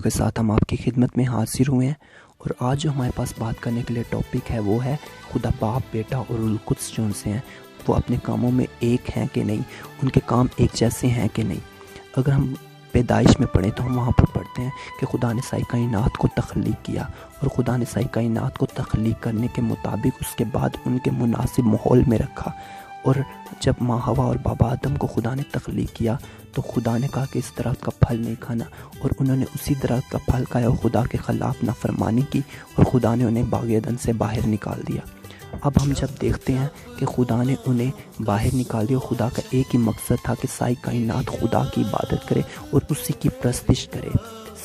کے ساتھ ہم آپ کی خدمت میں حاضر ہوئے ہیں، اور آج جو ہمارے پاس بات کرنے کے لیے ٹاپک ہے وہ ہے خدا باپ، بیٹا اور روح القدس جو ان سے ہیں وہ اپنے کاموں میں ایک ہیں کہ نہیں، ان کے کام ایک جیسے ہیں کہ نہیں۔ اگر ہم پیدائش میں پڑھیں تو ہم وہاں پر پڑھتے ہیں کہ خدا نے ساری کائنات کو تخلیق کیا، اور خدا نے ساری کائنات کو تخلیق کرنے کے مطابق اس کے بعد ان کے مناسب ماحول میں رکھا، اور جب ماں ہوا اور بابا آدم کو خدا نے تخلیق کیا تو خدا نے کہا کہ اس درخت کا پھل نہیں کھانا، اور انہوں نے اسی درخت کا پھل کھایا اور خدا کے خلاف نافرمانی کی، اور خدا نے انہیں باغ عدن سے باہر نکال دیا۔ اب ہم جب دیکھتے ہیں کہ خدا نے انہیں باہر نکال دیا، خدا کا ایک ہی مقصد تھا کہ ساری کائنات خدا کی عبادت کرے اور اسی کی پرستش کرے،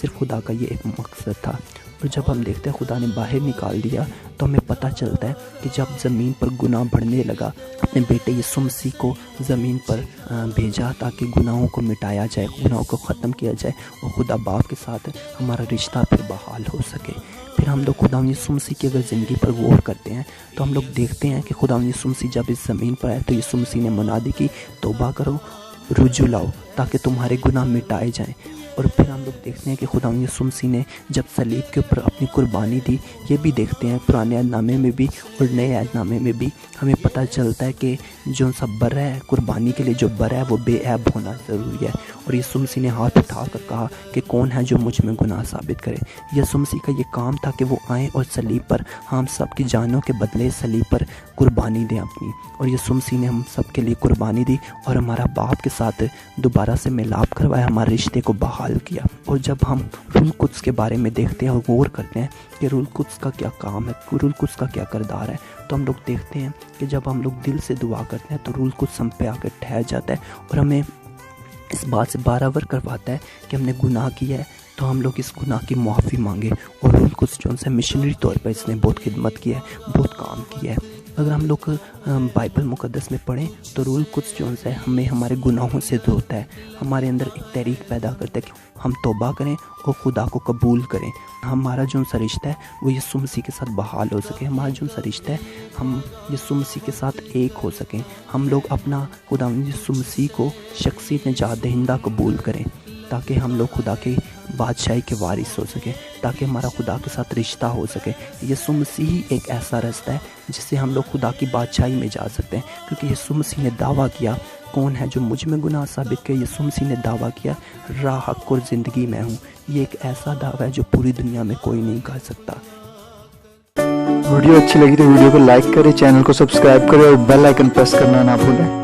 صرف خدا کا یہ ایک مقصد تھا۔ اور جب ہم دیکھتے ہیں خدا نے باہر نکال دیا تو ہمیں پتہ چلتا ہے کہ جب زمین پر گناہ بڑھنے لگا، اپنے بیٹے یسوع مسیح کو زمین پر بھیجا تاکہ گناہوں کو مٹایا جائے، گناہوں کو ختم کیا جائے اور خدا باپ کے ساتھ ہمارا رشتہ پھر بحال ہو سکے۔ پھر ہم لوگ خدا یسوع مسیح کی اگر زندگی پر غور کرتے ہیں تو ہم لوگ دیکھتے ہیں کہ خدا یسوع مسیح جب اس زمین پر آئے تو یسوع مسیح نے منادی کی، توبہ کرو، رجوع لاؤ تاکہ تمہارے گناہ مٹائے جائیں۔ اور پھر ہم لوگ دیکھتے ہیں کہ خدا یسوع مسیح نے جب صلیب کے اوپر اپنی قربانی دی، یہ بھی دیکھتے ہیں پرانے عہد نامے میں بھی اور نئے عہد نامے میں بھی ہمیں پتہ چلتا ہے کہ جو سب برا ہے، قربانی کے لیے جو برا ہے وہ بے عیب ہونا ضروری ہے۔ اور یسوع مسیح نے ہاتھ اٹھا کر کہا کہ کون ہے جو مجھ میں گناہ ثابت کرے۔ یسوع مسیح کا یہ کام تھا کہ وہ آئیں اور صلیب پر ہم سب کی جانوں کے بدلے صلیب پر قربانی دیں اپنی، اور یسوع مسیح نے ہم سب کے لیے قربانی دی اور ہمارا باپ کے ساتھ دوبارہ سے ملاپ کروایا، ہمارے رشتے کو بحال کیا۔ اور جب ہم روح القدس کے بارے میں دیکھتے ہیں اور غور کرتے ہیں کہ روح القدس کا کیا کام ہے، روح القدس کا کیا کردار ہے، تو ہم لوگ دیکھتے ہیں کہ جب ہم لوگ دل سے دعا کرتے ہیں تو روح القدس ہم پہ آ کر ٹھہر جاتا ہے اور ہمیں اس بات سے باراور کرواتا ہے کہ ہم نے گناہ کیا ہے تو ہم لوگ اس گناہ کی معافی مانگے۔ اور روح القدس جو ان سے مشنری طور پر اس نے بہت خدمت کی ہے، بہت کام کیا ہے۔ اگر ہم لوگ بائبل مقدس میں پڑھیں تو روح القدس جو ہے ہمیں ہمارے گناہوں سے دھوتا ہے، ہمارے اندر ایک تحریک پیدا کرتا ہے کہ ہم توبہ کریں اور خدا کو قبول کریں، ہمارا جو سا رشتہ ہے وہ یسوع مسیح کے ساتھ بحال ہو سکے، ہمارا جو سا رشتہ ہے ہم یسوع مسیح کے ساتھ ایک ہو سکیں، ہم لوگ اپنا خدا یسوع مسیح کو شخصی نجات دہندہ قبول کریں تاکہ ہم لوگ خدا کی بادشاہی کے وارث ہو سکیں، تاکہ ہمارا خدا کے ساتھ رشتہ ہو سکے۔ یسوع مسیح ایک ایسا رستہ ہے جس سے ہم لوگ خدا کی بادشاہی میں جا سکتے ہیں، کیونکہ یسوع مسیح نے دعویٰ کیا، کون ہے جو مجھ میں گناہ ثابت کرے؟ یسوع مسیح نے دعویٰ کیا، راہ، حق اور زندگی میں ہوں۔ یہ ایک ایسا دعویٰ ہے جو پوری دنیا میں کوئی نہیں کر سکتا۔ ویڈیو اچھی لگی تو ویڈیو کو لائک کریں، چینل کو سبسکرائب کریں اور بیل آئیکن پریس کرنا نہ بھولیں۔